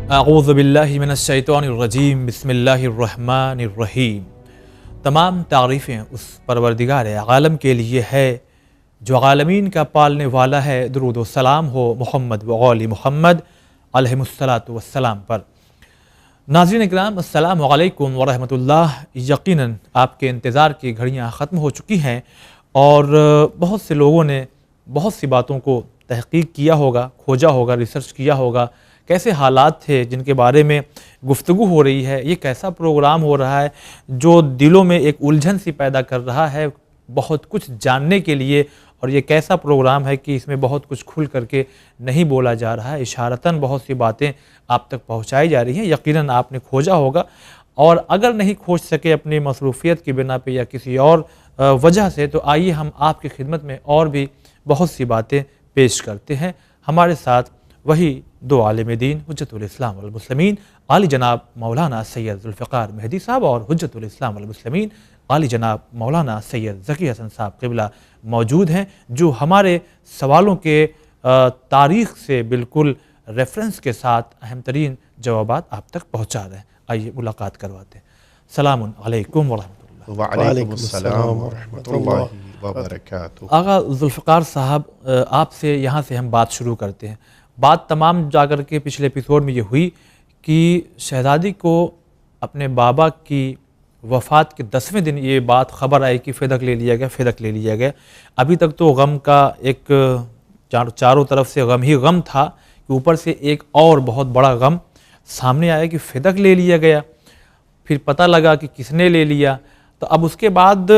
اعوذ باللہ من الشیطان الرجیم بسم اللہ الرحمن الرحیم۔ تمام تعریفیں اس پروردگار عالم کے لیے ہے جو عالمین کا پالنے والا ہے۔ درود و سلام ہو محمد و آل محمد علیہ الصلاۃ والسلام پر۔ ناظرین اکرام، السلام علیکم ورحمۃ اللہ۔ یقیناً آپ کے انتظار کی گھڑیاں ختم ہو چکی ہیں اور بہت سے لوگوں نے بہت سی باتوں کو تحقیق کیا ہوگا، کھوجا ہوگا، ریسرچ کیا ہوگا، کیسے حالات تھے جن کے بارے میں گفتگو ہو رہی ہے، یہ کیسا پروگرام ہو رہا ہے جو دلوں میں ایک الجھن سی پیدا کر رہا ہے بہت کچھ جاننے کے لیے، اور یہ کیسا پروگرام ہے کہ اس میں بہت کچھ کھل کر کے نہیں بولا جا رہا ہے، اشارتاً بہت سی باتیں آپ تک پہنچائی جا رہی ہیں۔ یقیناً آپ نے کھوجا ہوگا، اور اگر نہیں کھوج سکے اپنی مصروفیت کی بنا پہ یا کسی اور وجہ سے، تو آئیے ہم آپ کی خدمت میں اور بھی بہت سی باتیں پیش کرتے ہیں۔ ہمارے ساتھ وہی دو عالم دین، حجت الاسلام والمسلمین عالی جناب مولانا سید ذوالفقار مہدی صاحب اور حجت الاسلام والمسلمین عالی جناب مولانا سید ذکی حسن صاحب قبلہ موجود ہیں، جو ہمارے سوالوں کے تاریخ سے بالکل ریفرنس کے ساتھ اہم ترین جوابات آپ تک پہنچا رہے ہیں۔ آئیے ملاقات کرواتے ہیں۔ السلام علیکم ورحمۃ اللہ۔ وعلیکم السلام ورحمۃ اللہ وبرکاتہ۔ آغا ذوالفقار صاحب، آپ سے یہاں سے ہم بات شروع کرتے ہیں۔ بات تمام جا کر کے پچھلے ایپیسوڈ میں یہ ہوئی کہ شہزادی کو اپنے بابا کی وفات کے 10ویں دن یہ بات خبر آئی کہ فدق لے لیا گیا۔ ابھی تک تو غم کا ایک چاروں طرف سے غم ہی غم تھا کہ اوپر سے ایک اور بہت بڑا غم سامنے آیا کہ فدق لے لیا گیا۔ پھر پتہ لگا کہ کس نے لے لیا۔ تو اب اس کے بعد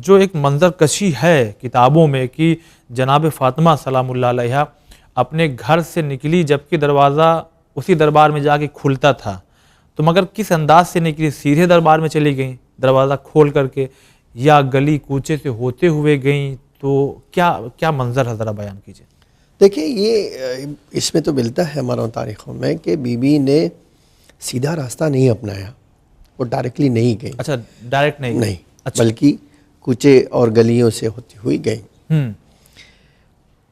جو ایک منظر کشی ہے کتابوں میں کہ جناب فاطمہ سلام اللہ علیہا اپنے گھر سے نکلی جبکہ دروازہ اسی دربار میں جا کے کھلتا تھا، تو مگر کس انداز سے نکلی؟ سیدھے دربار میں چلی گئیں دروازہ کھول کر کے، یا گلی کوچے سے ہوتے ہوئے گئیں؟ تو کیا منظر ہے، ذرا بیان کیجیے۔ دیکھیں، یہ اس میں تو ملتا ہے ہمارا تاریخوں میں کہ بی بی نے سیدھا راستہ نہیں اپنایا، وہ ڈائریکٹلی نہیں گئی۔ اچھا، ڈائریکٹ نہیں، بلکہ کوچے اور گلیوں سے ہوتی ہوئی گئیں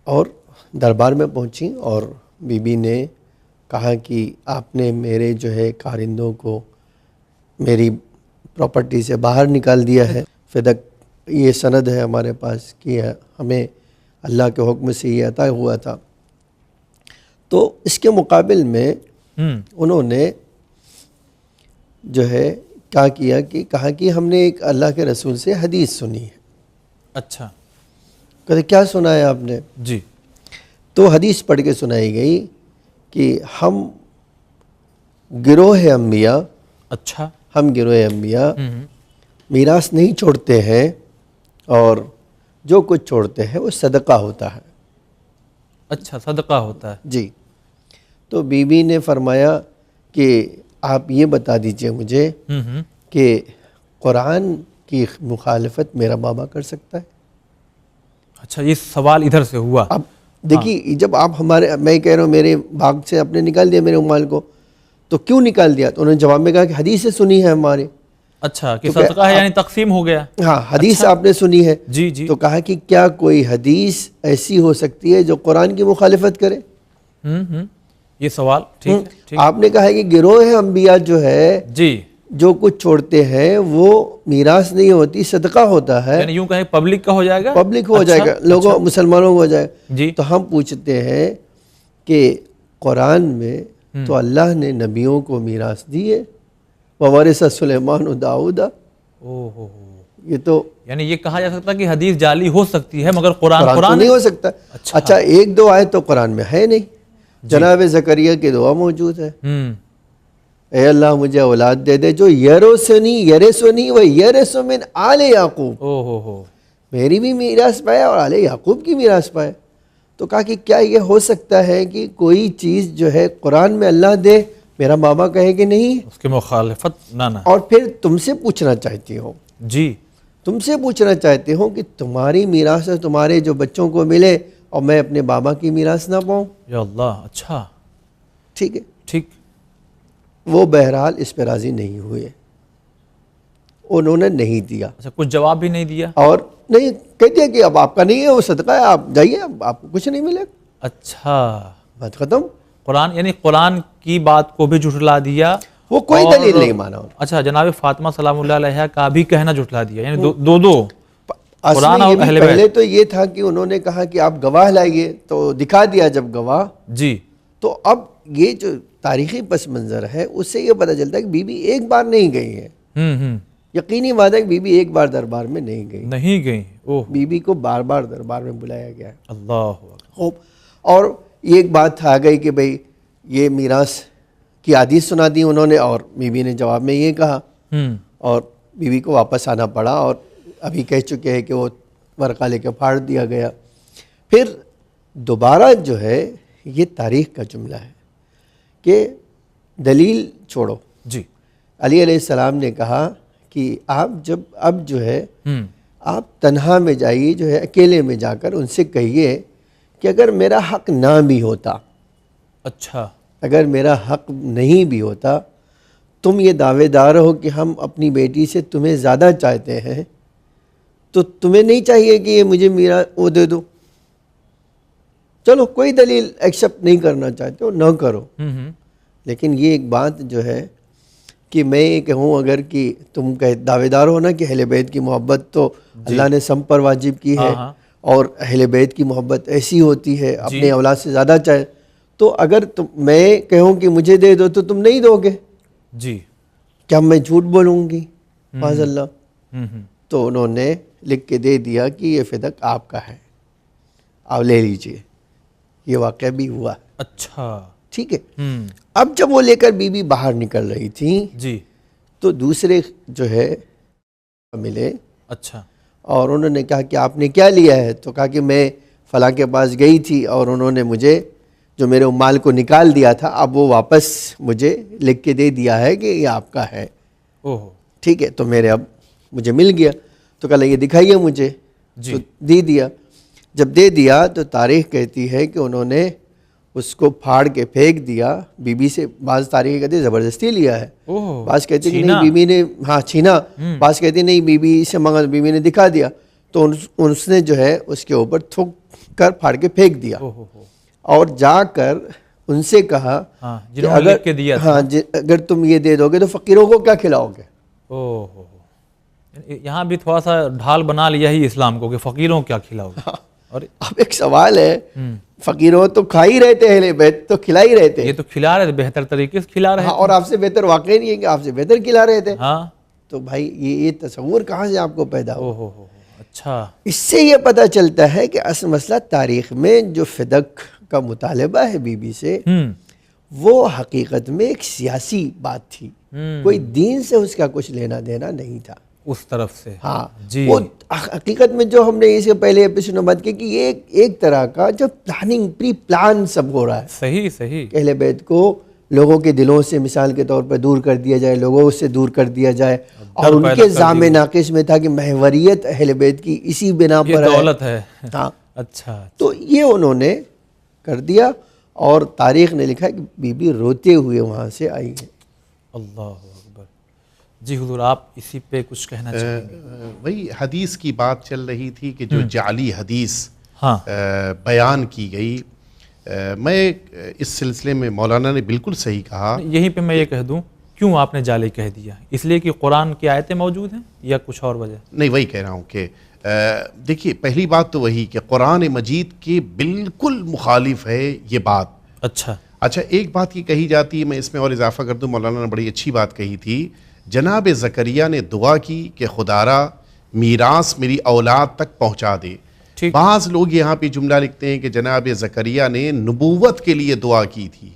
اور دربار میں پہنچی، اور بی بی نے کہا کہ آپ نے میرے جو ہے کارندوں کو میری پراپرٹی سے باہر نکال دیا ہے۔ فدق یہ سند ہے ہمارے پاس کہ ہمیں اللہ کے حکم سے یہ عطا ہوا تھا۔ تو اس کے مقابل میں انہوں نے جو ہے کیا کیا کہ کہا کہ ہم نے ایک اللہ کے رسول سے حدیث سنی ہے۔ اچھا، کہتے کیا سنا ہے آپ نے؟ جی۔ تو حدیث پڑھ کے سنائی گئی کہ ہم گروہ انبیاء، اچھا، ہم گروہ انبیاء میراث نہیں چھوڑتے ہیں، اور جو کچھ چھوڑتے ہیں وہ صدقہ ہوتا ہے۔ اچھا، صدقہ ہوتا ہے، جی۔ تو بی بی نے فرمایا کہ آپ یہ بتا دیجئے مجھے کہ قرآن کی مخالفت میرا بابا کر سکتا ہے؟ اچھا، یہ سوال ادھر سے ہوا۔ اب دیکھیے، جب آپ میں کہہ رہا ہوں میرے باغ سے آپ نے نکال دیا میرے مال کو، تو کیوں نکال دیا؟ تو انہوں نے جواب میں کہا کہ حدیث سے سنی ہے ہمارے۔ اچھا، کہ صدقہ ہے یعنی تقسیم ہو گیا۔ ہاں، حدیث آپ نے سنی ہے۔ جی جی۔ تو کہا کہ کیا کوئی حدیث ایسی ہو سکتی ہے جو قرآن کی مخالفت کرے؟ یہ سوال ٹھیک۔ آپ نے کہا ہے کہ گروہ انبیاء جو ہے جی، جو کچھ چھوڑتے ہیں وہ میراث نہیں ہوتی، صدقہ ہوتا ہے، یعنی یوں کہیں پبلک کا ہو جائے گا، پبلک ہو جائے گا، لوگوں مسلمانوں کو ہو جائے گا۔ جی۔ تو ہم پوچھتے ہیں کہ قرآن میں تو اللہ نے نبیوں کو میراث دی ہے، وَوَرِثَ سُلَيْمَانُ دَاؤُدَ۔ یہ تو یعنی یہ کہا جا سکتا کہ حدیث جعلی ہو سکتی ہے مگر قرآن تو نہیں ہو سکتا۔ اچھا، ایک دو آیت تو قرآن میں ہے نہیں۔ جناب زکریا کی دعا موجود ہے، اے اللہ مجھے اولاد دے دے جو یرثنی و یرث من آل یعقوب، میری بھی میراث پائے اور آل یعقوب کی میراث پائے۔ تو کہا کہ کیا یہ ہو سکتا ہے کہ کوئی چیز جو ہے قرآن میں اللہ دے، میرا بابا کہے کہ نہیں، اس کے مخالفت نہ۔ اور پھر تم سے پوچھنا چاہتی ہوں، جی، تم سے پوچھنا چاہتے ہوں کہ تمہاری میراث سے تمہارے جو بچوں کو ملے اور میں اپنے بابا کی میراث نہ پاؤں؟ یا اللہ، اچھا، ٹھیک ہے۔ ٹھیک۔ وہ بہرحال اس پہ راضی نہیں ہوئے، انہوں نے نہیں دیا۔ اچھا، کچھ جواب بھی نہیں دیا؟ اور نہیں، کہتے ہیں کہ اب آپ کا نہیں ہے، وہ صدقہ ہے، آپ جائیے، اب آپ کو کچھ نہیں ملے۔ اچھا، بات ختم۔ قرآن یعنی قرآن کی بات کو بھی جھٹلا دیا, وہ کوئی دلیل نہیں مانا. اچھا, جناب فاطمہ سلام اللہ علیہ کا بھی کہنا جھٹلا دیا, یعنی دو قرآن اور اہل بیت. پہلے تو یہ تھا کہ انہوں نے کہا کہ آپ گواہ لائیے, تو دکھا دیا جب گواہ جی. تو اب یہ جو تاریخی پس منظر ہے اس سے یہ پتہ چلتا ہے کہ بی بی ایک بار نہیں گئی ہے. یقینی بات ہے کہ بی بی ایک بار دربار میں نہیں گئی. بی بی کو بار بار دربار میں بلایا گیا ہے. اللہ. اور یہ ایک بات آ گئی کہ بھئی یہ میراث کی حدیث سنا دی انہوں نے, اور بی بی نے جواب میں یہ کہا, اور بی بی کو واپس آنا پڑا, اور ابھی کہہ چکے ہیں کہ وہ ورقہ لے کے پھاڑ دیا گیا. پھر دوبارہ جو ہے یہ تاریخ کا جملہ ہے کہ دلیل چھوڑو. جی. علی علیہ السلام نے کہا کہ آپ جب اب جو ہے آپ تنہا میں جائیے, جو ہے اکیلے میں جا کر ان سے کہیے کہ اگر میرا حق نہ بھی ہوتا, اچھا, اگر میرا حق نہیں بھی ہوتا, تم یہ دعوے دار ہو کہ ہم اپنی بیٹی سے تمہیں زیادہ چاہتے ہیں, تو تمہیں نہیں چاہیے کہ یہ مجھے میرا وہ دے دو. چلو کوئی دلیل ایکسیپٹ نہیں کرنا چاہتے ہو نہ کرو, لیکن یہ ایک بات جو ہے کہ میں یہ کہوں اگر کہ تم دعوے دار ہو نا کہ اہل بیت کی محبت تو اللہ نے سب پر واجب کی ہے, اور اہل بیت کی محبت ایسی ہوتی ہے اپنے اولاد سے زیادہ چاہے, تو اگر میں کہوں کہ مجھے دے دو تو تم نہیں دو گے. جی. کیا میں جھوٹ بولوں گی معاذ اللہ؟ تو انہوں نے لکھ کے دے دیا کہ یہ فدق آپ کا ہے, آپ لے لیجئے. یہ واقعہ بھی ہوا. اچھا, ٹھیک ہے. اب جب وہ لے کر بی بی باہر نکل رہی تھی جی, تو دوسرے جو ہے ملے. اچھا. اور انہوں نے کہا کہ آپ نے کیا لیا ہے؟ تو کہا کہ میں فلاں کے پاس گئی تھی اور انہوں نے مجھے جو میرے مال کو نکال دیا تھا, اب وہ واپس مجھے لکھ کے دے دیا ہے کہ یہ آپ کا ہے. ٹھیک ہے, تو میرے اب مجھے مل گیا. تو کہا یہ دکھائیے مجھے. تو دے دیا. جب دے دیا تو تاریخ کہتی ہے کہ انہوں نے اس کو پھاڑ کے پھینک دیا. بی بی سے بعض تاریخ کہتے ہیں زبردستی لیا ہے, بعض کہتے ہیں کہ نہیں بی بی نے چھینا, بعض کہتے ہیں نہیں بی بی سے مانگا, بی بی نے دکھا دیا, تو اس نے جو ہے اس کے اوپر تھوک کر پھاڑ کے پھینک دیا. اور جا کر ان سے کہا کہ اگر تم یہ دے دو گے تو فقیروں کو کیا کھلاؤ گے. یہاں بھی تھوڑا سا ڈھال بنا لیا ہی اسلام کو کہ فقیروں کیا کھلاؤ گے. اور اب ایک سوال ہے, فقیروں تو کھا ہی رہتے ہیں, اہل بیت تو کھلا ہی رہتے ہیں. یہ تو کھلا رہے تھے, بہتر طریقے سے کھلا رہے تھے. اور آپ سے بہتر واقعی نہیں ہے کہ آپ سے بہتر کھلا رہے تھے. تو بھائی یہ تصور کہاں سے آپ کو پیدا ہو؟ اچھا, اس سے یہ پتہ چلتا ہے کہ اصل مسئلہ تاریخ میں جو فدق کا مطالبہ ہے بی بی سے, وہ حقیقت میں ایک سیاسی بات تھی, کوئی دین سے اس کا کچھ لینا دینا نہیں تھا اس طرف سے. ہاں وہ حقیقت میں جو ہم نے اس کے پہلے ایپیسوڈ میں بات کی کہ یہ ایک طرح کا جو پلاننگ پری پلان سب ہو رہا ہے. صحیح صحیح. اہل بیت کو لوگوں کے دلوں سے مثال کے طور پر دور کر دیا جائے, لوگوں سے دور کر دیا جائے, اور ان کے ذام ناقص میں تھا کہ محوریت اہل بیت کی اسی بنا پر دولت ہے. ہاں اچھا, تو یہ انہوں نے کر دیا, اور تاریخ نے لکھا کہ بی بی روتے ہوئے وہاں سے آئی ہے. اللہ اکبر. جی حضور, آپ اسی پہ کچھ کہنا چاہیں گے؟ وہی حدیث کی بات چل رہی تھی کہ جو جعلی حدیث بیان کی گئی, میں اس سلسلے میں مولانا نے بالکل صحیح کہا. یہیں پہ میں یہ کہہ دوں, کیوں آپ نے جعلی کہہ دیا؟ اس لیے کہ قرآن کی آیتیں موجود ہیں یا کچھ اور وجہ؟ نہیں, وہی کہہ رہا ہوں کہ دیکھیے پہلی بات تو وہی کہ قرآن مجید کے بالکل مخالف ہے یہ بات. اچھا, ایک بات یہ کہی جاتی ہے, میں اس میں اور اضافہ کر دوں, مولانا نے بڑی اچھی بات کہی تھی. جناب زکریا نے دعا کی کہ خدارا میراث میری اولاد تک پہنچا دے. بعض لوگ یہاں پہ جملہ لکھتے ہیں کہ جناب زکریا نے نبوت کے لیے دعا کی تھی.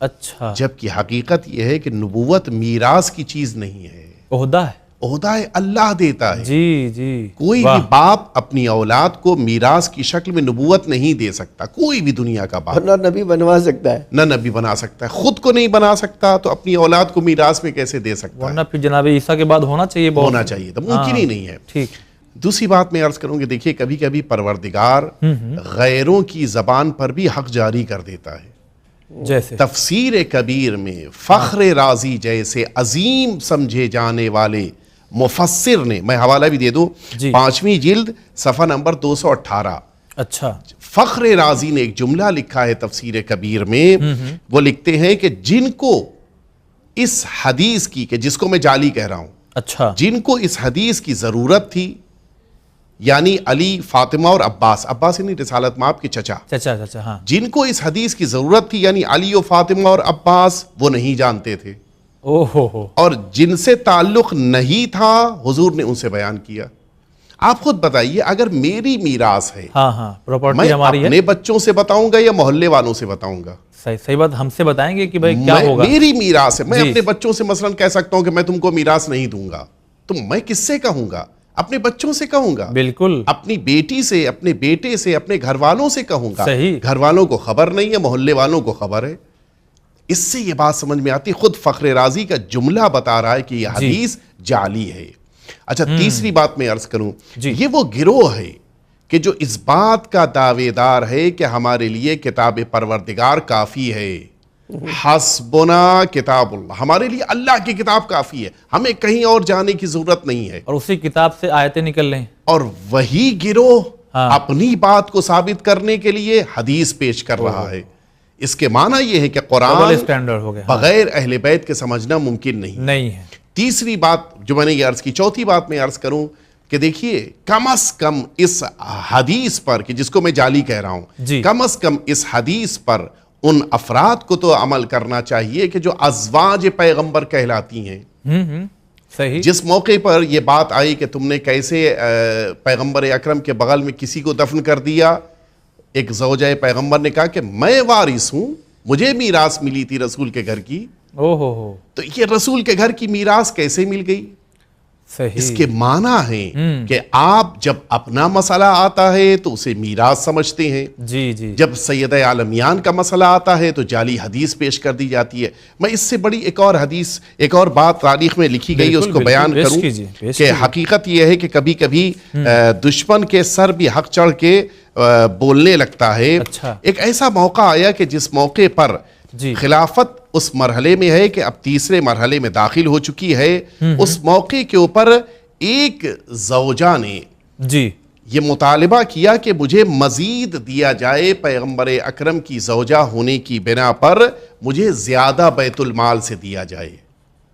اچھا, جبکہ حقیقت یہ ہے کہ نبوت میراث کی چیز نہیں ہے, عہدہ ہے. عہدہ اللہ دیتا ہے. جی جی. کوئی بھی باپ اپنی اولاد کو میراث کی شکل میں نبوت نہیں دے سکتا, کوئی بھی دنیا کا باپ. نہ نبی بنوا سکتا ہے, نہ نبی بنا سکتا ہے, خود کو نہیں بنا سکتا تو اپنی اولاد کو میراث میں کیسے دے سکتا ہے؟ ورنہ پھر جناب عیسیٰ کے بعد ہونا چاہیے, ہونا چاہیے تھا, ممکن ہی نہیں ہے. ٹھیک. دوسری بات میں عرض کروں کہ دیکھیے کبھی کبھی پروردگار غیروں کی زبان پر بھی حق جاری کر دیتا ہے. جیسے تفسیر کبیر میں فخر رازی جیسے عظیم سمجھے جانے والے مفسر نے, میں حوالہ بھی دے دوں, 5ویں جلد صفحہ نمبر 218, اچھا فخر رازی نے ایک جملہ لکھا ہے تفسیر کبیر میں، وہ لکھتے ہیں کہ جن کو اس حدیث کی، کہ جس کو میں جعلی کہہ رہا ہوں، اچھا جن کو اس حدیث کی ضرورت تھی، یعنی علی، فاطمہ اور عباس، عباس یعنی رسالت مآب کے چچا، چچا ہاں، جن کو اس حدیث کی ضرورت تھی یعنی علی و فاطمہ اور عباس، وہ نہیں جانتے تھے، او ہو اور جن سے تعلق نہیں تھا حضور نے ان سے بیان کیا۔ آپ خود بتائیے، اگر میری میراث ہے، ہاں میں پراپرٹی ہماری ہے، اپنے بچوں سے بتاؤں گا یا محلے والوں سے بتاؤں گا؟ صحیح بات ہم سے بتائیں گے کہ بھائی کیا ہوگا، میری میراث ہے، میں جی اپنے بچوں سے مثلا کہہ سکتا ہوں کہ میں تم کو میراث نہیں دوں گا، تو میں کس سے کہوں گا؟ اپنے بچوں سے کہوں گا، بالکل اپنی بیٹی سے، اپنے بیٹے سے، اپنے گھر والوں سے کہوں گا۔ صحیح، گھر والوں کو خبر نہیں ہے، محلے والوں کو خبر ہے۔ اس سے یہ بات سمجھ میں آتی، خود فخر رازی کا جملہ بتا رہا ہے کہ یہ حدیث جعلی ہے۔ اچھا، تیسری بات میں عرض کروں، یہ وہ گروہ ہے کہ جو اس بات کا دعوے دار ہے کہ ہمارے لیے کتاب پروردگار کافی ہے، حسبنا کتاب اللہ، ہمارے لیے اللہ کی کتاب کافی ہے، ہمیں کہیں اور جانے کی ضرورت نہیں ہے۔ اور اسی کتاب سے آیتیں نکل رہے ہیں، اور وہی گروہ اپنی بات کو ثابت کرنے کے لیے حدیث پیش کر رہا ہے۔ اس کے معنی یہ ہے کہ قرآن اسٹینڈرڈ ہو گیا، بغیر اہل بیت کے سمجھنا ممکن نہیں ہے۔ تیسری بات جو میں نے یہ عرض کی، چوتھی بات میں عرض کروں کہ دیکھیے، کم از کم اس حدیث پر، کہ جس کو میں جعلی کہہ رہا ہوں، کم از کم اس حدیث پر ان افراد کو تو عمل کرنا چاہیے کہ جو ازواج پیغمبر کہلاتی ہیں۔ صحیح، جس موقع پر یہ بات آئی کہ تم نے کیسے پیغمبر اکرم کے بغل میں کسی کو دفن کر دیا، ایک زوجہ پیغمبر نے کہا کہ میں وارث ہوں، مجھے میراث ملی تھی رسول کے گھر کی، تو یہ رسول کے گھر کی میراث کیسے مل گئی؟ اس کے معنی ہے کہ آپ جب اپنا مسئلہ آتا ہے تو اسے میراث سمجھتے ہیں، جب سید عالمیان کا مسئلہ آتا ہے تو جعلی حدیث پیش کر دی جاتی ہے۔ میں اس سے بڑی ایک اور حدیث، ایک اور بات تاریخ میں لکھی گئی، اس کو بیان کروں کہ حقیقت یہ ہے کہ کبھی کبھی دشمن کے سر بھی حق چڑھ کے بولنے لگتا ہے۔ ایک ایسا موقع آیا کہ جس موقع پر خلافت اس مرحلے میں ہے کہ اب تیسرے مرحلے میں داخل ہو چکی ہے، اس موقع کے اوپر ایک زوجہ نے یہ مطالبہ کیا کہ مجھے مزید دیا جائے، پیغمبر اکرم کی زوجہ ہونے کی بنا پر مجھے زیادہ بیت المال سے دیا جائے۔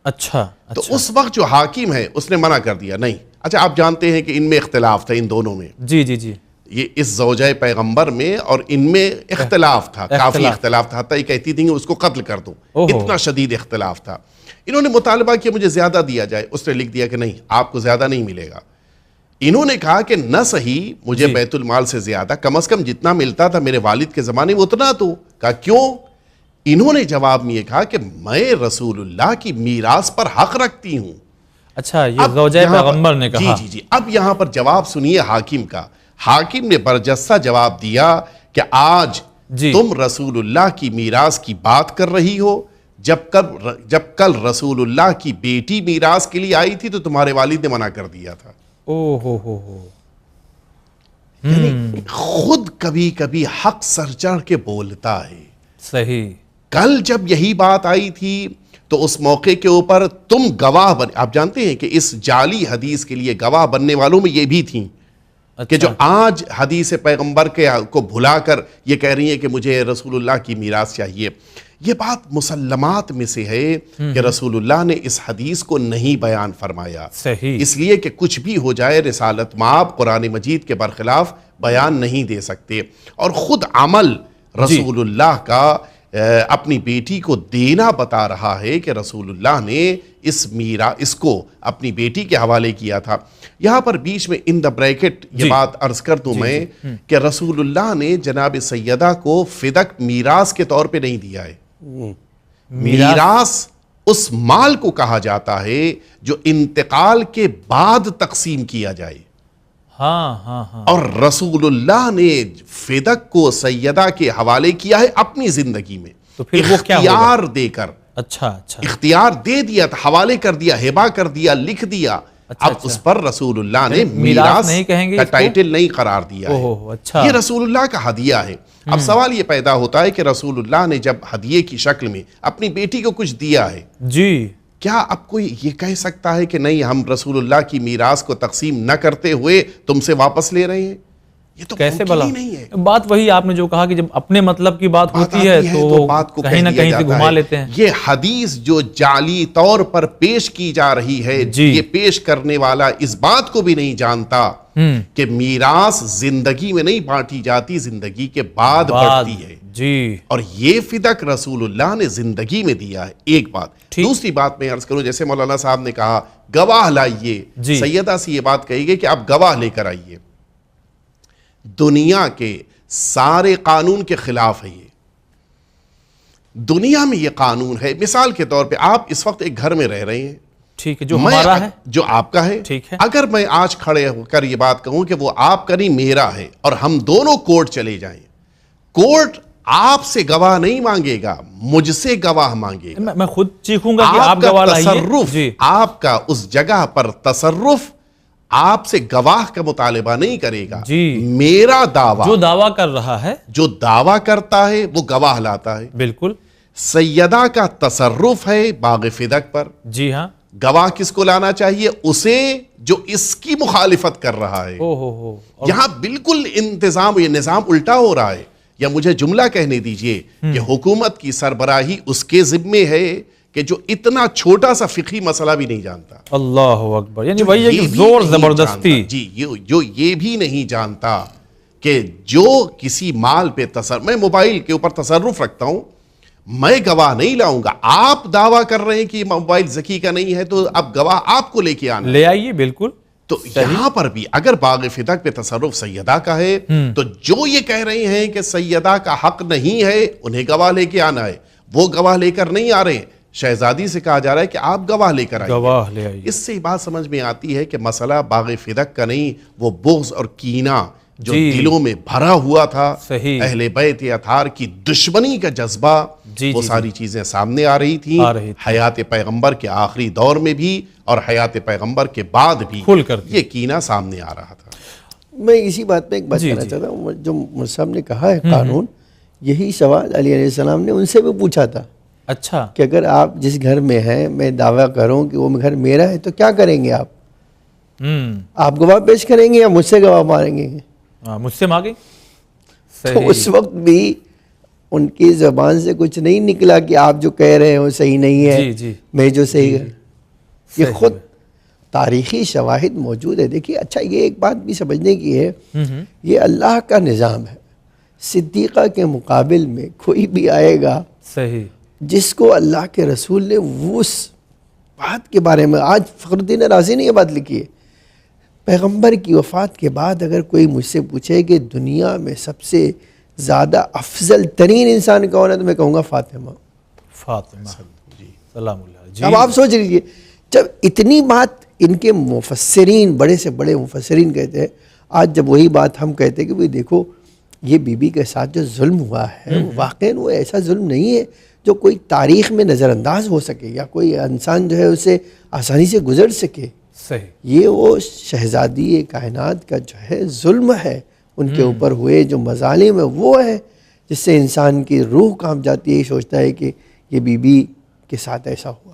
اچھا، تو اس وقت جو حاکم ہے اس نے منع کر دیا، نہیں۔ اچھا، آپ جانتے ہیں کہ ان میں اختلاف تھا، ان دونوں میں، یہ اس زوجہ پیغمبر میں اور ان میں اختلاف تھا، کافی اختلاف تھا، حتیٰ یہ کہتی تھی کہ اس کو قتل کر دو، اتنا شدید اختلاف تھا۔ انہوں نے مطالبہ کیا مجھے زیادہ دیا جائے، اس نے لکھ دیا کہ نہیں، آپ کو زیادہ نہیں ملے گا۔ انہوں نے کہا کہ نہ صحیح، مجھے بیت المال سے زیادہ، کم از کم جتنا ملتا تھا میرے والد کے زمانے میں اتنا تو۔ کہا کیوں؟ انہوں نے جواب میں یہ کہا کہ میں رسول اللہ کی میراث پر حق رکھتی ہوں۔ اچھا، یہ زوجہ پیغمبر نے کہا۔ جی، اب یہاں پر جواب سنیے حاکم کا۔ حاکم نے برجستہ جواب دیا کہ آج تم رسول اللہ کی میراث کی بات کر رہی ہو، جب کل رسول اللہ کی بیٹی میراث کے لیے آئی تھی تو تمہارے والد نے منع کر دیا تھا۔ یعنی خود کبھی کبھی حق سر چڑھ کے بولتا ہے۔ صحیح، کل جب یہی بات آئی تھی تو اس موقع کے اوپر تم گواہ بنے۔ آپ جانتے ہیں کہ اس جعلی حدیث کے لیے گواہ بننے والوں میں یہ بھی تھیں کہ جو آج حدیث پیغمبر کو بھلا کر یہ کہہ رہی ہیں کہ مجھے رسول اللہ کی میراث چاہیے۔ یہ بات مسلمات میں سے ہے کہ رسول اللہ نے اس حدیث کو نہیں بیان فرمایا، اس لیے کہ کچھ بھی ہو جائے رسالت مآب قرآن مجید کے برخلاف بیان نہیں دے سکتے، اور خود عمل رسول اللہ کا اپنی بیٹی کو دینا بتا رہا ہے کہ رسول اللہ نے اس کو اپنی بیٹی کے حوالے کیا تھا۔ یہاں پر بیچ میں ان دا بریکٹ یہ بات عرض کر دوں میں کہ رسول اللہ نے جناب سیدہ کو فدق میراث کے طور پہ نہیں دیا ہے۔ میراث اس مال کو کہا جاتا ہے جو انتقال کے بعد تقسیم کیا جائے، اور رسول اللہ نے فدق کو سیدہ کے حوالے کیا ہے اپنی زندگی میں، تو پھر وہ کیا اختیار دے کر۔ اچھا، اختیار دے دیا، حوالے کر دیا، ہبہ کر دیا، لکھ دیا۔ اب اس پر رسول اللہ نے میراث کا ٹائٹل نہیں قرار دیا ہے، یہ رسول اللہ کا ہدیہ ہے۔ اب سوال یہ پیدا ہوتا ہے کہ رسول اللہ نے جب ہدیے کی شکل میں اپنی بیٹی کو کچھ دیا ہے، کیا اب کوئی یہ کہہ سکتا ہے کہ نہیں، ہم رسول اللہ کی میراث کو تقسیم نہ کرتے ہوئے تم سے واپس لے رہے ہیں؟ یہ تو کیسے ممکن بھلا؟ ہی نہیں ہے۔ بات وہی آپ نے جو کہا کہ جب اپنے مطلب کی بات ہوتی ہے تو بات کو کہیں نہ کہیں سے گھما لیتے ہیں۔ یہ حدیث جو جعلی طور پر پیش کی جا رہی ہے، یہ پیش کرنے والا اس بات کو بھی نہیں جانتا کہ میراث زندگی میں نہیں بانٹی جاتی، زندگی کے بعد بڑھتی ہے جی، اور یہ فدق رسول اللہ نے زندگی میں دیا ہے۔ ایک بات۔ دوسری بات میں عرض کروں، جیسے مولانا صاحب نے کہا گواہ لائیے، سیدہ سے یہ بات کہی گئی کہ آپ گواہ لے کر آئیے۔ دنیا کے سارے قانون کے خلاف ہے یہ، دنیا میں یہ قانون ہے۔ مثال کے طور پہ آپ اس وقت ایک گھر میں رہ رہے ہیں، ٹھیک ہے، جو ہمارا ہے، جو آپ کا ہے، ٹھیک ہے۔ اگر میں آج کھڑے ہو کر یہ بات کہوں کہ وہ آپ کا نہیں میرا ہے اور ہم دونوں کورٹ چلے جائیں، کورٹ آپ سے گواہ نہیں مانگے گا، مجھ سے گواہ مانگے گا۔ میں خود چیخوں گا کہ آپ گواہ لائیے۔ تصرف، آپ کا اس جگہ پر تصرف آپ سے گواہ کا مطالبہ نہیں کرے گا۔ میرا دعویٰ، جو دعویٰ کر رہا ہے، جو دعویٰ کرتا ہے وہ گواہ لاتا ہے۔ بالکل۔ سیدہ کا تصرف ہے باغ فدق پر، جی ہاں، گواہ کس کو لانا چاہیے؟ اسے جو اس کی مخالفت کر رہا ہے۔ یہاں بالکل انتظام، یہ نظام الٹا ہو رہا ہے۔ یا مجھے جملہ کہنے دیجئے کہ حکومت کی سربراہی اس کے ذمے ہے کہ جو اتنا چھوٹا سا فقہی مسئلہ بھی نہیں جانتا۔ اللہ اکبر، یعنی وہی ہے کہ زور زبردستی، جی، جو یہ بھی نہیں جانتا کہ جو کسی مال پہ میں موبائل کے اوپر تصرف رکھتا ہوں، میں گواہ نہیں لاؤں گا۔ آپ دعویٰ کر رہے ہیں کہ موبائل زکی کا نہیں ہے تو اب گواہ آپ کو لے کے آنا، لے آئیے۔ بالکل۔ تو یہاں پر بھی اگر باغ فدق پہ تصرف سیدہ کا ہے تو جو یہ کہہ رہے ہیں کہ سیدہ کا حق نہیں ہے، انہیں گواہ لے کے آنا ہے، وہ گواہ لے کر نہیں آ رہے۔ شہزادی سے کہا جا رہا ہے کہ آپ گواہ لے کر آئیے۔ اس سے بات سمجھ میں آتی ہے کہ مسئلہ باغ فدق کا نہیں، وہ بغض اور کینہ جو دلوں میں بھرا ہوا تھا، اہل بیت اطہار کی دشمنی کا جذبہ، وہ ساری چیزیں سامنے آ رہی تھیں۔ حیات پیغمبر کے آخری دور میں بھی اور حیات پیغمبر کے بعد بھی یہ کینہ سامنے آ رہا تھا۔ میں اسی بات پہ ایک بات کہنا چاہتا ہوں، جو مرصاحب نے کہا ہے قانون، یہی سوال علی علیہ السلام نے ان سے بھی پوچھا تھا۔ اچھا، کہ اگر آپ جس گھر میں ہیں، میں دعویٰ کروں کہ وہ گھر میرا ہے تو کیا کریں گے آپ؟ آپ گواہ پیش کریں گے یا مجھ سے گواہ مانگیں گے؟ مجھ سے مانگیں۔ تو اس وقت بھی ان کی زبان سے کچھ نہیں نکلا کہ آپ جو کہہ رہے ہیں وہ صحیح نہیں ہے، میں جو صحیح ہے۔ یہ خود تاریخی شواہد موجود ہے۔ دیکھیے، اچھا یہ ایک بات بھی سمجھنے کی ہے، یہ اللہ کا نظام ہے۔ صدیقہ کے مقابل میں کوئی بھی آئے گا صحیح، جس کو اللہ کے رسول نے اس بات کے بارے میں، آج فخر الدین رازی نے یہ بات لکھی ہے، پیغمبر کی وفات کے بعد اگر کوئی مجھ سے پوچھے کہ دنیا میں سب سے زیادہ افضل ترین انسان کون ہے تو میں کہوں گا فاطمہ سلام اللہ۔ اب آپ سوچ لیجیے، جب اتنی بات ان کے مفسرین، بڑے سے بڑے مفسرین کہتے ہیں، آج جب وہی بات ہم کہتے ہیں کہ بھئی دیکھو یہ بی بی کے ساتھ جو ظلم ہوا ہے، واقعاً وہ ایسا ظلم نہیں ہے جو کوئی تاریخ میں نظر انداز ہو سکے یا کوئی انسان جو ہے اسے آسانی سے گزر سکے۔ صحیح، یہ وہ شہزادی کائنات کا جو ہے ظلم ہے، ان کے اوپر ہوئے جو مظالم ہے وہ ہے جس سے انسان کی روح کانپ جاتی ہے، یہ سوچتا ہے کہ یہ بی بی کے ساتھ ایسا ہوا۔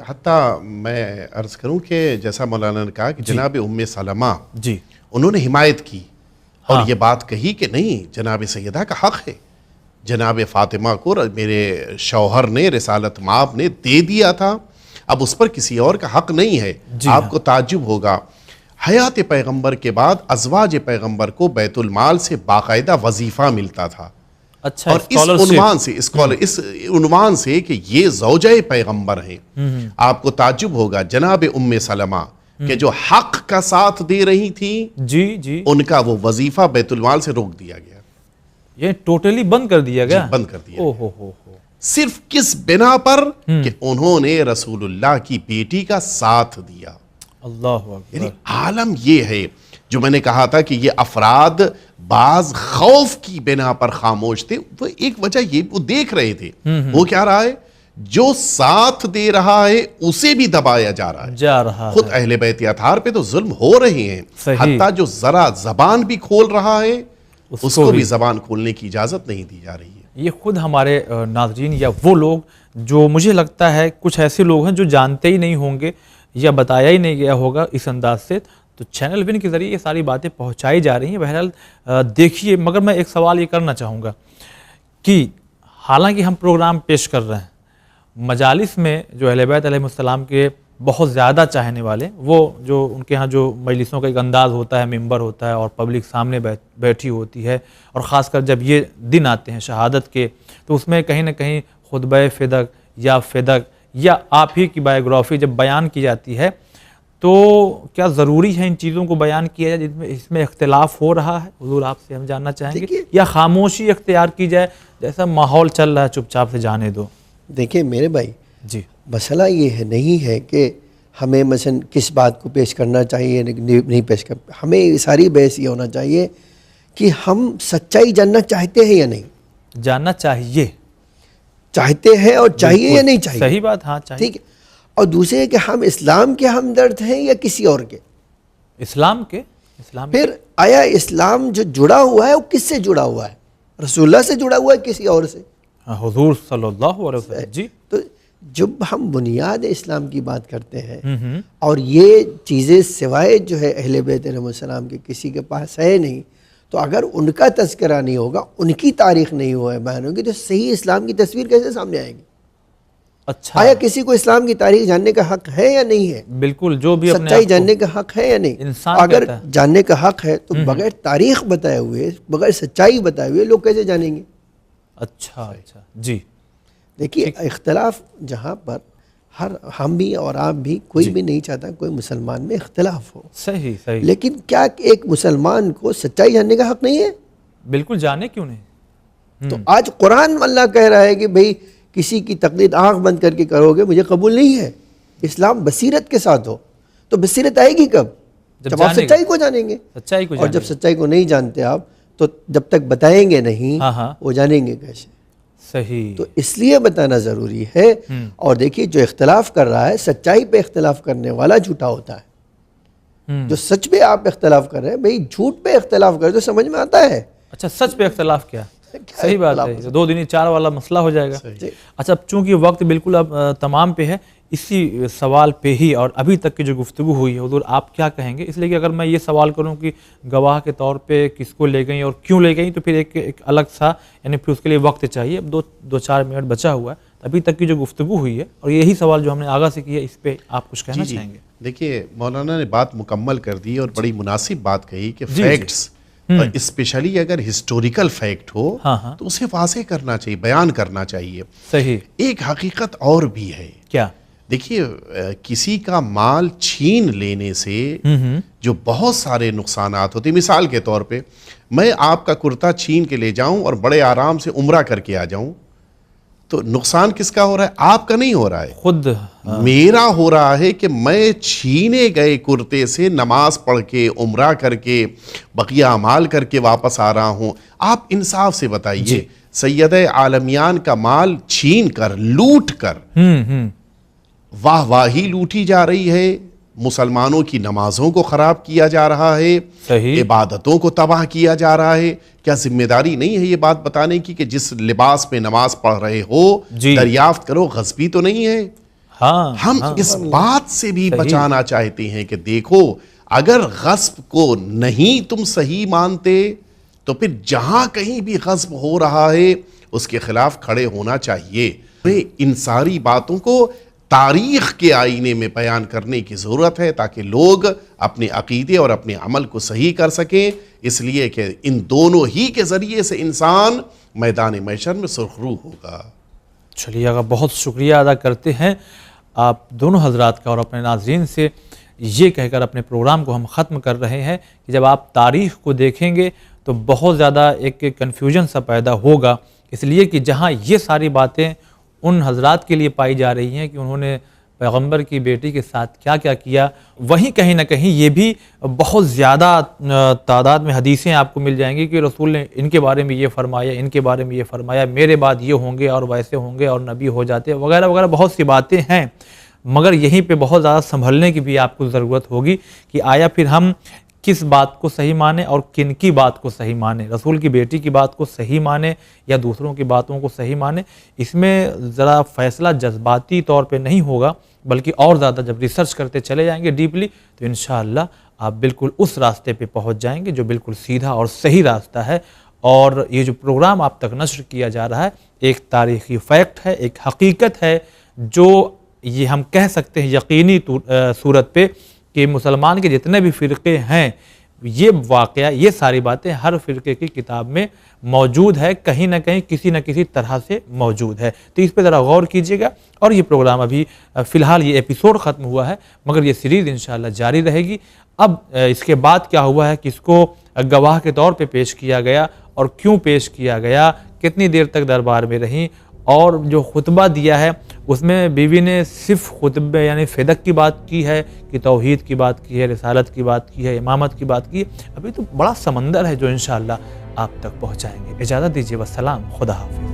حتیٰ میں عرض کروں کہ جیسا مولانا نے کہا کہ جناب ام سلمہ انہوں نے حمایت کی اور یہ بات کہی کہ نہیں، جناب سیدہ کا حق ہے، جناب فاطمہ کو میرے شوہر نے، رسالت مآب نے دے دیا تھا، اب اس پر کسی اور کا حق نہیں ہے۔ آپ کو تعجب ہوگا، حیات پیغمبر کے بعد ازواج پیغمبر کو بیت المال سے باقاعدہ وظیفہ ملتا تھا، اور اس عنوان سے کہ یہ زوجہ پیغمبر ہیں۔ آپ کو تعجب ہوگا، جناب ام سلمہ کہ جو حق کا ساتھ دے رہی تھی، ان کا وہ وظیفہ بیت المال سے روک دیا گیا، یہ ٹوٹلی بند کر دیا گیا، بند کر دیا گیا۔ صرف کس بنا پر کہ انہوں نے رسول اللہ کی بیٹی کا ساتھ دیا۔ اللہ اکبر، یعنی عالم یہ ہے جو میں نے کہا تھا کہ یہ افراد بعض خوف کی بنا پر خاموش تھے، وہ ایک وجہ یہ وہ دیکھ رہے تھے، وہ کیا رہا ہے، جو ساتھ دے رہا ہے اسے بھی دبایا جا رہا ہے۔ خود اہل بیت اطہار پہ تو ظلم ہو رہے ہیں، حتیٰ جو ذرا زبان بھی کھول رہا ہے اس کو بھی زبان کھولنے کی اجازت نہیں دی جا رہی ہے۔ یہ خود ہمارے ناظرین یا وہ لوگ جو مجھے لگتا ہے کچھ ایسے لوگ ہیں جو جانتے ہی نہیں ہوں گے یا بتایا ہی نہیں گیا ہوگا اس انداز سے، تو تو چینل ون کے ذریعے یہ ساری باتیں پہنچائی جا رہی ہیں. بہرحال دیکھیے، مگر میں ایک سوال یہ کرنا چاہوں گا کہ حالانکہ ہم پروگرام پیش کر رہے ہیں، مجالس میں جو اہل بیت علیہ السلام کے بہت زیادہ چاہنے والے، وہ جو ان کے ہاں جو مجلسوں کا ایک انداز ہوتا ہے، ممبر ہوتا ہے اور پبلک سامنے بیٹھی ہوتی ہے، اور خاص کر جب یہ دن آتے ہیں شہادت کے، تو اس میں کہیں نہ کہیں خطبہ فدق یا آپ ہی کی بایوگرافی جب بیان کی جاتی ہے، تو کیا ضروری ہے ان چیزوں کو بیان کیا جائے جن اس میں اختلاف ہو رہا ہے؟ حضور آپ سے ہم جاننا چاہیں گے، یا خاموشی اختیار کی جائے، جیسا ماحول چل رہا ہے چپ چاپ سے جانے دو؟ دیکھیں میرے بھائی، جی، مسئلہ یہ نہیں ہے کہ ہمیں مثلا کس بات کو پیش کرنا چاہیے نہیں پیش کر، ہمیں ساری بحث یہ ہونا چاہیے کہ ہم سچائی جاننا چاہتے ہیں یا نہیں. جاننا چاہتے ہیں اور چاہیے یا نہیں چاہیے. صحیح بات، ہاں چاہیے. ٹھیک ہے. اور دوسرے کہ ہم اسلام کے ہمدرد ہیں یا کسی اور کے. اسلام پھر آیا اسلام جو جڑا ہوا ہے وہ کس سے جڑا ہوا ہے؟ رسول اللہ سے جڑا ہوا ہے کسی اور سے؟ حضور صلی اللہ علیہ وسلم. جی، تو جب ہم بنیاد اسلام کی بات کرتے ہیں اور یہ چیزیں سوائے جو ہے اہل بیت علیہ السلام کے کسی کے پاس ہے نہیں، تو اگر ان کا تذکرہ نہیں ہوگا، ان کی تاریخ نہیں ہوا ہے بیان ہوگی، تو صحیح اسلام کی تصویر کیسے سامنے آئے گی؟ اچھا، آیا کسی کو اسلام کی تاریخ جاننے کا حق ہے یا نہیں ہے؟ بالکل، جو بھی اپنے سچائی جاننے کا حق ہے یا نہیں؟ انسان اگر کہتا ہے جاننے کا حق ہے تو بغیر تاریخ بتائے ہوئے، بغیر سچائی بتائے ہوئے لوگ کیسے جانیں گے؟ اچھا، جی. دیکھیے، اختلاف جہاں پر ہم بھی اور آپ بھی، کوئی بھی نہیں چاہتا کوئی مسلمان میں اختلاف ہو. صحیح. لیکن کیا ایک مسلمان کو سچائی جاننے کا حق نہیں ہے؟ بالکل، جانے کیوں نہیں؟ تو آج قرآن اللہ کہہ رہا ہے کہ بھئی کسی کی تقلید آنکھ بند کر کے کرو گے مجھے قبول نہیں ہے. اسلام بصیرت کے ساتھ ہو. تو بصیرت آئے گی کب؟ جب آپ سچائی کو جانیں گے. اور جب سچائی کو نہیں جانتے آپ، تو جب تک بتائیں گے نہیں وہ جانیں گے کیسے؟ صحیح. تو اس لیے بتانا ضروری ہے. اور دیکھیے، جو اختلاف کر رہا ہے، سچائی پہ اختلاف کرنے والا جھوٹا ہوتا ہے. جو سچ پہ آپ اختلاف کر رہے ہیں، بھئی جھوٹ پہ اختلاف کرے تو سمجھ میں آتا ہے. اچھا، سچ پہ اختلاف کیا؟ صحیح بات ہے، 2 دنی 4 والا مسئلہ ہو جائے گا. اچھا، چونکہ وقت بالکل اب تمام پہ ہے، اسی سوال پہ ہی اور ابھی تک کی جو گفتگو ہوئی ہے، حضور آپ کیا کہیں گے؟ اس لیے کہ اگر میں یہ سوال کروں کہ گواہ کے طور پہ کس کو لے گئیں اور کیوں لے گئیں، تو پھر ایک الگ سا، یعنی پھر اس کے لیے وقت چاہیے. اب 2-4 منٹ بچا ہوا ہے. ابھی تک کی جو گفتگو ہوئی ہے اور یہی سوال جو ہم نے آغاز سے کیا ہے، اس پہ آپ کچھ کہنا چاہیں گے؟ دیکھیے، مولانا نے بات مکمل کر دی اور بڑی مناسب بات کہی کہ فیکٹس، اسپیشلی اگر ہسٹوریکل فیکٹ ہو تو اسے واضح کرنا چاہیے، بیان کرنا چاہیے. صحیح. ایک حقیقت اور بھی ہے. کیا؟ دیکھیے، کسی کا مال چھین لینے سے جو بہت سارے نقصانات ہوتے ہیں. مثال کے طور پہ میں آپ کا کرتا چھین کے لے جاؤں اور بڑے آرام سے عمرہ کر کے آ جاؤں، تو نقصان کس کا ہو رہا ہے؟ آپ کا نہیں ہو رہا ہے، خود میرا ہو رہا ہے کہ میں چھینے گئے کرتے سے نماز پڑھ کے، عمرہ کر کے، بقیہ اعمال کر کے واپس آ رہا ہوں. آپ انصاف سے بتائیے، سید عالمیان کا مال چھین کر، لوٹ کر واہ واہی لوٹی جا رہی ہے، مسلمانوں کی نمازوں کو خراب کیا جا رہا ہے، عبادتوں کو تباہ کیا جا رہا ہے. کیا ذمہ داری نہیں ہے یہ بات بتانے کی کہ جس لباس پہ نماز پڑھ رہے ہو دریافت کرو، غصبی تو نہیں ہے؟ ہم اس بات سے بھی بچانا چاہتے ہیں کہ دیکھو، اگر غصب کو نہیں تم صحیح مانتے تو پھر جہاں کہیں بھی غصب ہو رہا ہے اس کے خلاف کھڑے ہونا چاہیے. ان ساری باتوں کو تاریخ کے آئینے میں بیان کرنے کی ضرورت ہے تاکہ لوگ اپنے عقیدے اور اپنے عمل کو صحیح کر سکیں، اس لیے کہ ان دونوں ہی کے ذریعے سے انسان میدان محشر میں سرخرو ہوگا. چلیے، اگر بہت شکریہ ادا کرتے ہیں آپ دونوں حضرات کا اور اپنے ناظرین سے یہ کہہ کر اپنے پروگرام کو ہم ختم کر رہے ہیں کہ جب آپ تاریخ کو دیکھیں گے تو بہت زیادہ ایک کنفیوژن سا پیدا ہوگا، اس لیے کہ جہاں یہ ساری باتیں ان حضرات کے لیے پائی جا رہی ہیں کہ انہوں نے پیغمبر کی بیٹی کے ساتھ کیا کیا کیا، وہیں کہیں نہ کہیں یہ بھی بہت زیادہ تعداد میں حدیثیں آپ کو مل جائیں گی کہ رسول نے ان کے بارے میں یہ فرمایا، ان کے بارے میں یہ فرمایا، میرے بعد یہ ہوں گے اور ویسے ہوں گے اور نبی ہو جاتے وغیرہ وغیرہ، بہت سی باتیں ہیں. مگر یہیں پہ بہت زیادہ سنبھلنے کی بھی آپ کو ضرورت ہوگی کہ آیا پھر ہم کس بات کو صحیح مانیں اور کن کی بات کو صحیح مانیں، رسول کی بیٹی کی بات کو صحیح مانیں یا دوسروں کی باتوں کو صحیح مانیں. اس میں ذرا فیصلہ جذباتی طور پہ نہیں ہوگا، بلکہ اور زیادہ جب ریسرچ کرتے چلے جائیں گے ڈیپلی تو انشاءاللہ آپ بالکل اس راستے پہ پہنچ جائیں گے جو بالکل سیدھا اور صحیح راستہ ہے. اور یہ جو پروگرام آپ تک نشر کیا جا رہا ہے ایک تاریخی فیکٹ ہے, ایک حقیقت ہے جو یہ ہم کہہ سکتے ہیں یقینی صورت پہ کہ مسلمان کے جتنے بھی فرقے ہیں یہ واقعہ, یہ ساری باتیں ہر فرقے کی کتاب میں موجود ہے, کہیں نہ کہیں کسی نہ کسی طرح سے موجود ہے. تو اس پہ ذرا غور کیجیے گا. اور یہ پروگرام ابھی فی الحال یہ ایپیسوڈ ختم ہوا ہے مگر یہ سیریز انشاءاللہ جاری رہے گی. اب اس کے بعد کیا ہوا ہے کہ اس کو گواہ کے طور پہ پیش کیا گیا اور کیوں پیش کیا گیا, کتنی دیر تک دربار میں رہیں, اور جو خطبہ دیا ہے اس میں بیوی نے صرف خطبے یعنی فدق کی بات کی ہے کہ توحید کی بات کی ہے, رسالت کی بات کی ہے, امامت کی بات کی ہے. ابھی تو بڑا سمندر ہے جو انشاءاللہ آپ تک پہنچائیں گے. اجازت دیجیے, والسلام, خدا حافظ.